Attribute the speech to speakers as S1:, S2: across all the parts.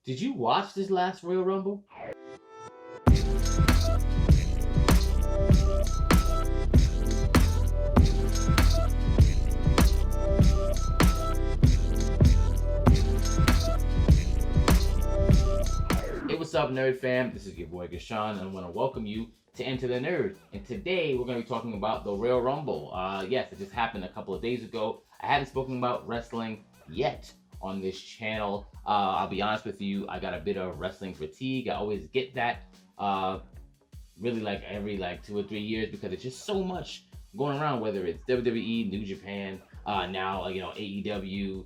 S1: Did you watch this last Royal Rumble? Hey, what's up, Nerd fam? This is your boy Gashan, and I want to welcome you to Enter the Nerd. And today we're going to be talking about the Royal Rumble. Yes, it just happened a couple of days ago. I haven't spoken about wrestling yet on this channel. I'll be honest with you, I got a bit of wrestling fatigue. I always get that really like every 2 or 3 years because it's just so much going around, whether it's WWE, New Japan, now AEW,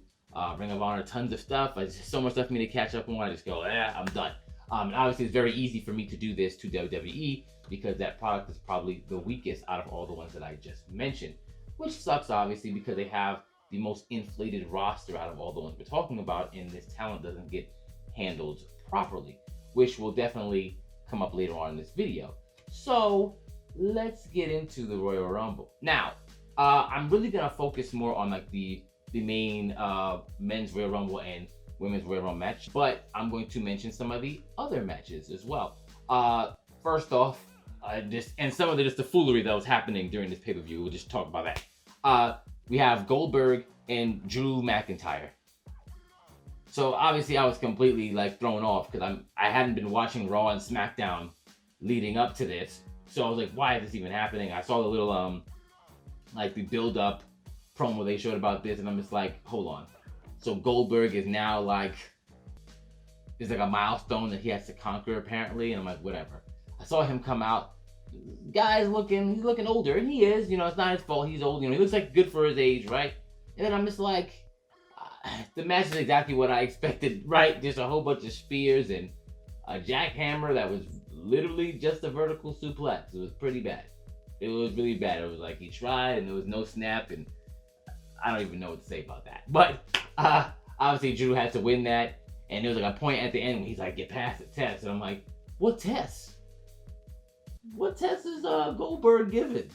S1: Ring of Honor, tons of stuff. It's just so much stuff for me to catch up on. I just go, I'm done. And obviously it's very easy for me to do this to WWE because that product is probably the weakest out of all the ones that I just mentioned, which sucks obviously because they have the most inflated roster out of all the ones we're talking about, and this talent doesn't get handled properly, which will definitely come up later on in this video. So let's get into the Royal Rumble. Now, I'm really gonna focus more on the main men's Royal Rumble and women's Royal Rumble match, but I'm going to mention some of the other matches as well. First off, and some of just the foolery that was happening during this pay-per-view, we'll just talk about that. We have Goldberg and Drew McIntyre. So obviously I was completely thrown off because I hadn't been watching Raw and SmackDown leading up to this. So I was like, why is this even happening? I saw the little the build-up promo they showed about this, and I'm just like, hold on. So Goldberg is now it's like a milestone that he has to conquer apparently, and I'm like, whatever. I saw him come out. He's looking older, and he is. It's not his fault. He's old. He looks good for his age, right? And then I'm just like, the match is exactly what I expected, right? Just a whole bunch of spears and a jackhammer that was literally just a vertical suplex. It was pretty bad. It was really bad. It was like he tried, and there was no snap, and I don't even know what to say about that. But obviously Drew had to win that, and there was a point at the end when he's like, get past the test, and I'm like, what test? What test is Goldberg given?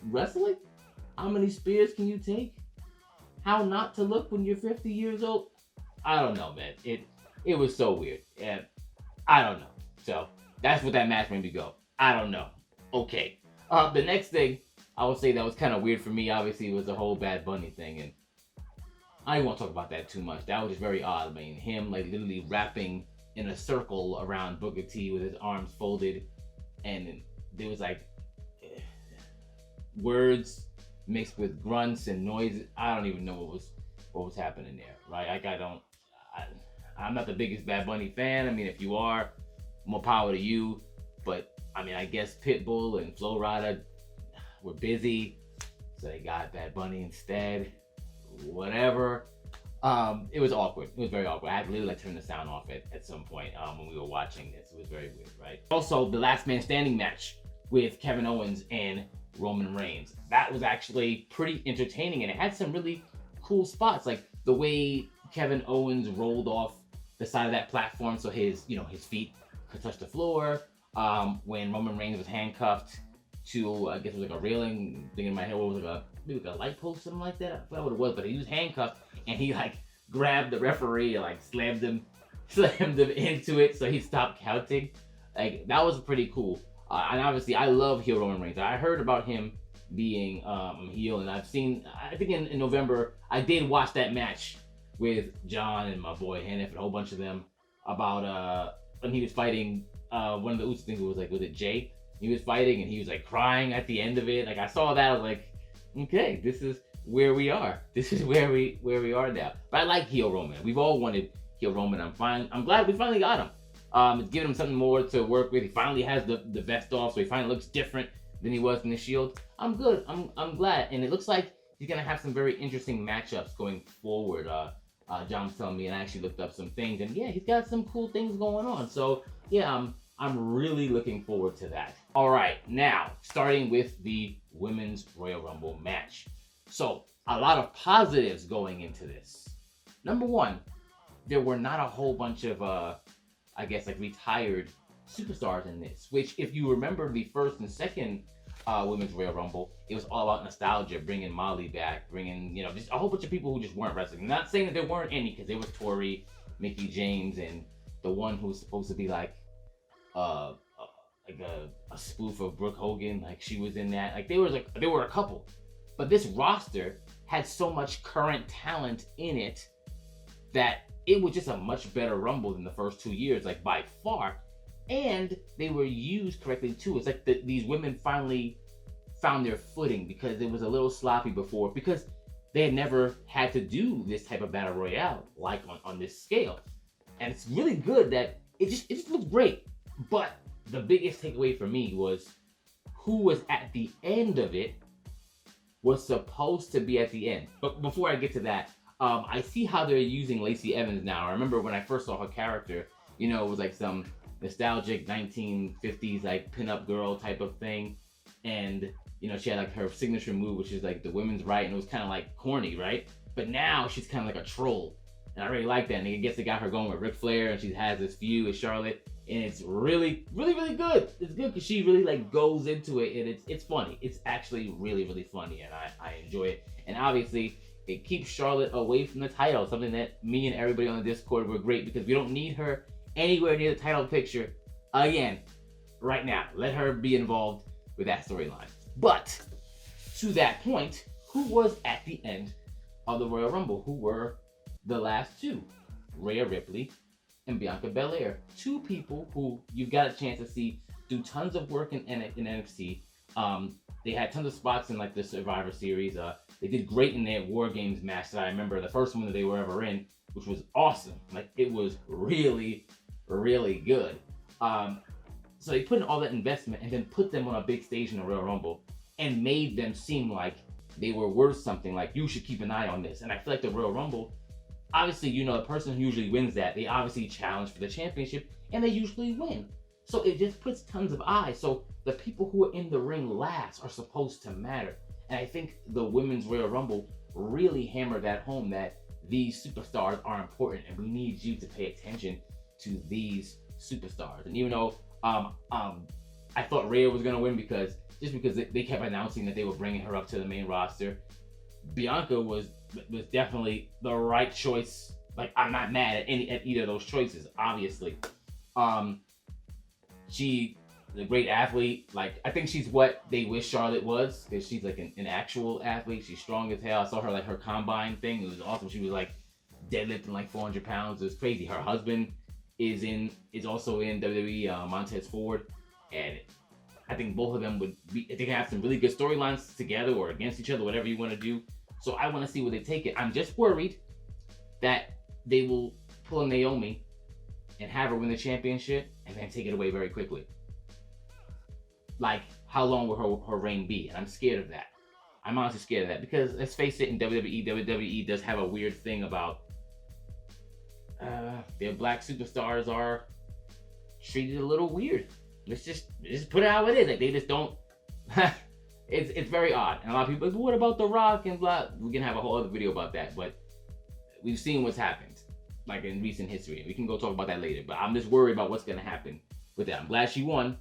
S1: Wrestling? How many spears can you take? How not to look when you're 50 years old? I don't know, man. It was so weird. And I don't know. So that's what that match made me go. I don't know. Okay. The next thing I would say that was kind of weird for me, obviously, was the whole Bad Bunny thing, and I don't want to talk about that too much. That was just very odd. I mean, him literally rapping in a circle around Booker T with his arms folded, and there was words mixed with grunts and noises. I don't even know what was happening there, right? I'm not the biggest Bad Bunny fan. I mean, if you are, more power to you. But I mean, I guess Pitbull and Flo Rida were busy, so they got Bad Bunny instead. Whatever. It was awkward. It was very awkward. I had to literally turn the sound off at some point when we were watching this. It was very weird, right? Also, the last man standing match with Kevin Owens and Roman Reigns. That was actually pretty entertaining, and it had some really cool spots, like the way Kevin Owens rolled off the side of that platform so his feet could touch the floor. When Roman Reigns was handcuffed to, I guess it was a railing thing in my head. What was it? Maybe a light post, something like that. I forgot what it was, but he was handcuffed and he grabbed the referee and slammed him into it so he stopped counting. That was pretty cool. And obviously I love heel Roman Reigns. I heard about him being heel, and I've seen, I think in November, I did watch that match with John and my boy Hannif and a whole bunch of them about when he was fighting one of the Usos. I think it was it Jay? He was fighting and he was crying at the end of it. I saw that, I was like, okay, this is where we are. This is where we are now. But I like heel Roman. We've all wanted heel Roman. I'm glad we finally got him. It's giving him something more to work with. He finally has the vest off, so he finally looks different than he was in the Shield. I'm good. I'm glad, and it looks like he's gonna have some very interesting matchups going forward. John was telling me, and I actually looked up some things, and yeah, he's got some cool things going on. So yeah, I'm really looking forward to that. All right, now starting with the Women's Royal Rumble match. So a lot of positives going into this. Number one, there were not a whole bunch of retired superstars in this, which if you remember the first and second Women's Royal Rumble, it was all about nostalgia, bringing Molly back, bringing, just a whole bunch of people who just weren't wrestling. I'm not saying that there weren't any, because there was Tori Mickey James, and the one who's supposed to be uh, like a spoof of Brooke Hogan. Like she was in that. Like they were a couple, but this roster had so much current talent in it that it was just a much better Rumble than the first 2 years, like by far. And they were used correctly too. It's like these women finally found their footing because it was a little sloppy before, because they had never had to do this type of battle royale like on this scale. And it's really good that it just looks great. But the biggest takeaway for me was who was at the end of it was supposed to be at the end. But before I get to that, I see how they're using Lacey Evans now. I remember when I first saw her character, it was like some nostalgic 1950s like pinup girl type of thing. And she had like her signature move, which is like the women's right, and it was kind of like corny, right? But now she's kind of like a troll. And I really like that. And it gets to got her going with Ric Flair, and she has this feud with Charlotte. And it's really, really, really good. It's good because she really like goes into it, and it's funny. It's actually really, really funny, and I enjoy it. And obviously, it keeps Charlotte away from the title, something that me and everybody on the Discord were great, because we don't need her anywhere near the title picture again right now. Let her be involved with that storyline. But to that point, who was at the end of the Royal Rumble? Who were the last two? Rhea Ripley and Bianca Belair. Two people who you've got a chance to see do tons of work in NXT. They had tons of spots in like the Survivor Series. They did great in their War Games match that I remember, the first one that they were ever in, which was awesome. Like it was really, really good. So they put in all that investment and then put them on a big stage in the Royal Rumble and made them seem like they were worth something. Like, you should keep an eye on this. And I feel like the Royal Rumble, obviously, the person who usually wins that, they obviously challenge for the championship and they usually win. So it just puts tons of eyes. So the people who are in the ring last are supposed to matter. And I think the Women's Royal Rumble really hammered that home, that these superstars are important and we need you to pay attention to these superstars. And even though I thought Rhea was going to win because they kept announcing that they were bringing her up to the main roster, Bianca was definitely the right choice. Like, I'm not mad at either of those choices, obviously. She's a great athlete. Like, I think she's what they wish Charlotte was, because she's like an actual athlete. She's strong as hell. I saw her like her combine thing. It was awesome. She was like deadlifting like 400 pounds. It was crazy. Her husband is also in WWE, Montez Ford, and I think both of them they can have some really good storylines together or against each other, whatever you want to do. So I want to see where they take it. I'm just worried that they will pull a Naomi and have her win the championship and then take it away very quickly. Like, how long will her reign be? And I'm scared of that. I'm honestly scared of that, because let's face it, in WWE does have a weird thing about their black superstars are treated a little weird. Let's just put it how it is. Like, they just don't. It's very odd. And a lot of people are like, what about The Rock and blah? We can have a whole other video about that, but we've seen what's happened, like in recent history. We can go talk about that later. But I'm just worried about what's gonna happen with that. I'm glad she won,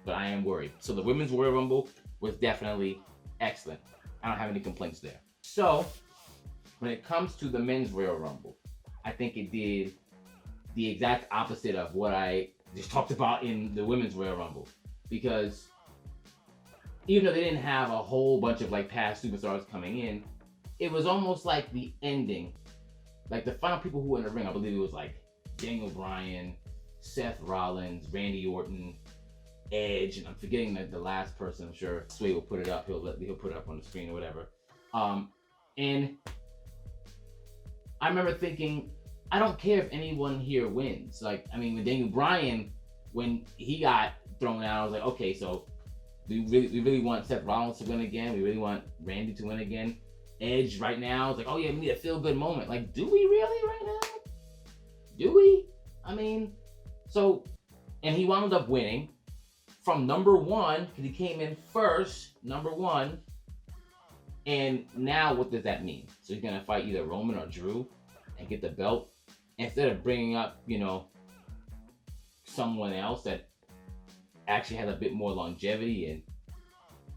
S1: but I am worried. So the Women's Royal Rumble was definitely excellent. I don't have any complaints there. So when it comes to the Men's Royal Rumble, I think it did the exact opposite of what I just talked about in the Women's Royal Rumble. Because even though they didn't have a whole bunch of like past superstars coming in, it was almost like the ending. Like the final people who were in the ring, I believe it was like Daniel Bryan, Seth Rollins, Randy Orton, Edge, and I'm forgetting the last person. I'm sure Sway will put it up. He'll put it up on the screen or whatever. And I remember thinking, I don't care if anyone here wins. Like, I mean, with Daniel Bryan, when he got thrown out, I was like, okay, so we really want Seth Rollins to win again. We really want Randy to win again. Edge right now, it's like, oh yeah, we need a feel-good moment. Like, do we really right now? Do we? I mean, so, and he wound up winning from number one, because he came in first, number one. And now what does that mean? So he's going to fight either Roman or Drew and get the belt, instead of bringing up, someone else that actually has a bit more longevity and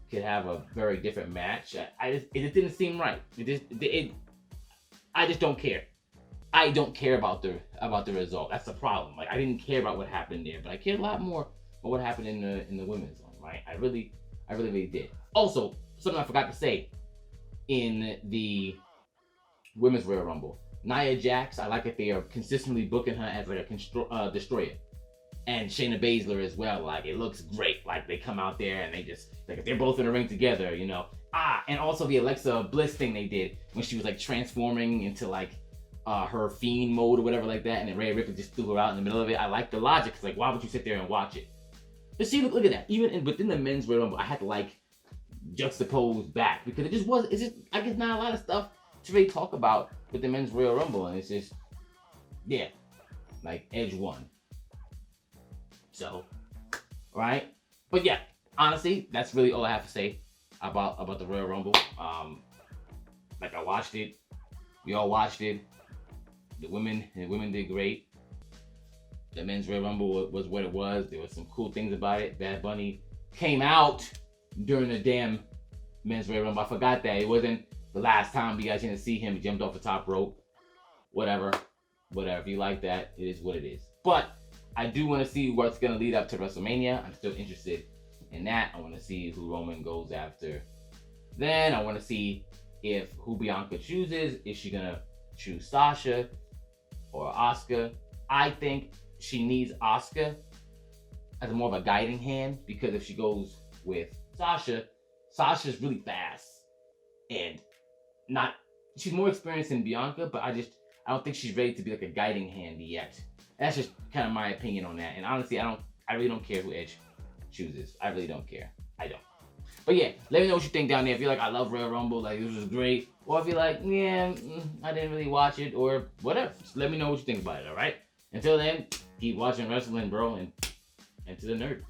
S1: could have a very different match. It just didn't seem right. I just don't care. I don't care about the result. That's the problem. Like I didn't care about what happened there, but I cared a lot more about what happened in the women's one, right? I really did. Also, something I forgot to say in the women's Royal Rumble, Nia Jax, I like that they are consistently booking her as like a destroyer. And Shayna Baszler as well. Like it looks great. Like they come out there and they just like if they're both in the ring together, you know. And also the Alexa Bliss thing they did when she was like transforming into like her fiend mode or whatever like that, and then Rhea Ripley just threw her out in the middle of it. I like the logic. It's like why would you sit there and watch it? But see, look at that. Even within the men's Royal Rumble, I had to like juxtapose back because it just was. It's just I guess not a lot of stuff to really talk about with the men's Royal Rumble, and it's just yeah, like Edge won. So, right? But yeah, honestly, that's really all I have to say about the Royal Rumble. Like I watched it, we all watched it. The women did great. The men's Royal Rumble was what it was. There was some cool things about it. Bad Bunny came out during the damn men's Royal Rumble. I forgot that it wasn't the last time you guys didn't see him. He jumped off the top rope. Whatever. If you like that, it is what it is. But I do want to see what's going to lead up to WrestleMania. I'm still interested in that. I want to see who Roman goes after. Then I want to see who Bianca chooses. Is she going to choose Sasha or Asuka? I think she needs Asuka as more of a guiding hand, because if she goes with Sasha's really fast and she's more experienced than Bianca, but I don't think she's ready to be like a guiding hand yet. That's just kind of my opinion on that. And honestly, I really don't care who Edge chooses. I really don't care. I don't. But yeah, let me know what you think down there. If you're like, I love Royal Rumble, like this was great. Or if you're like, yeah, I didn't really watch it, or whatever. Just let me know what you think about it, all right? Until then, keep watching wrestling, bro, and to the nerd.